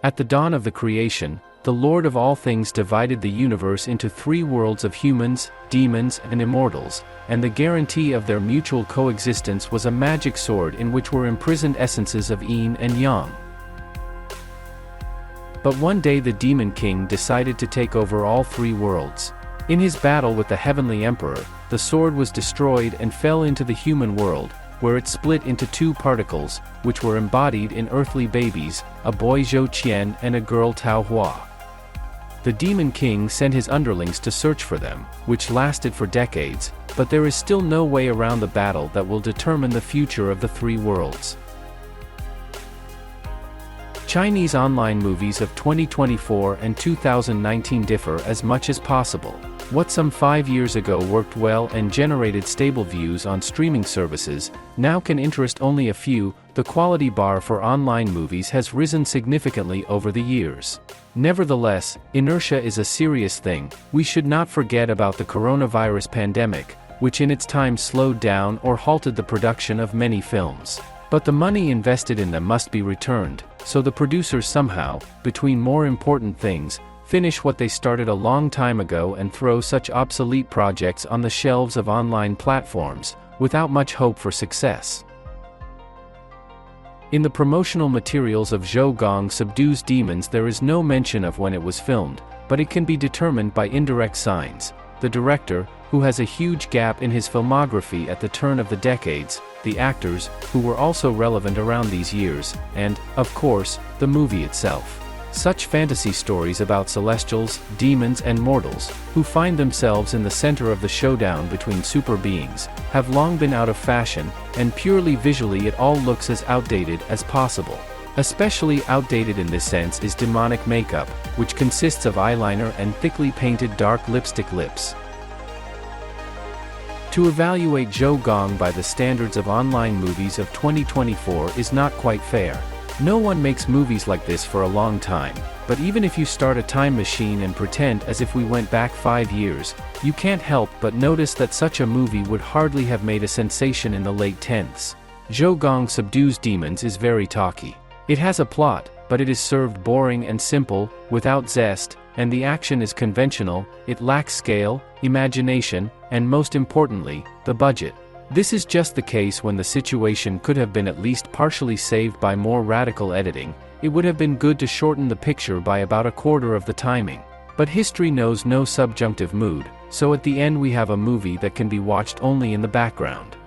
At the dawn of the creation, the Lord of all things divided the universe into 3 worlds of humans, demons, and immortals, and the guarantee of their mutual coexistence was a magic sword in which were imprisoned essences of yin and yang. But one day the Demon King decided to take over all 3 worlds. In his battle with the Heavenly Emperor, the sword was destroyed and fell into the human world, where it split into 2 particles, which were embodied in earthly babies, a boy Zhou-Qian and a girl Tao-Hua. The Demon King sent his underlings to search for them, which lasted for decades, but there is still no way around the battle that will determine the future of the 3 worlds. Chinese online movies of 2024 and 2019 differ as much as possible. What some 5 years ago worked well and generated stable views on streaming services, now can interest only a few. The quality bar for online movies has risen significantly over the years. Nevertheless, inertia is a serious thing. We should not forget about the coronavirus pandemic, which in its time slowed down or halted the production of many films. But the money invested in them must be returned, so the producers somehow, between more important things, finish what they started a long time ago and throw such obsolete projects on the shelves of online platforms, without much hope for success. In the promotional materials of Zhou Gong Subdues Demons there is no mention of when it was filmed, but it can be determined by indirect signs. The director, who has a huge gap in his filmography at the turn of the decades, the actors, who were also relevant around these years, and, of course, the movie itself. Such fantasy stories about celestials, demons and mortals, who find themselves in the center of the showdown between super beings, have long been out of fashion, and purely visually it all looks as outdated as possible. Especially outdated in this sense is demonic makeup, which consists of eyeliner and thickly painted dark lipstick lips. To evaluate Zhou Gong by the standards of online movies of 2024 is not quite fair. No one makes movies like this for a long time, but even if you start a time machine and pretend as if we went back 5 years, you can't help but notice that such a movie would hardly have made a sensation in the late 10s. Zhou Gong Subdues Demons is very talky. It has a plot, but it is served boring and simple, without zest, and the action is conventional. It lacks scale, imagination, and most importantly, the budget. This is just the case when the situation could have been at least partially saved by more radical editing. It would have been good to shorten the picture by about a quarter of the timing. But history knows no subjunctive mood, so at the end we have a movie that can be watched only in the background.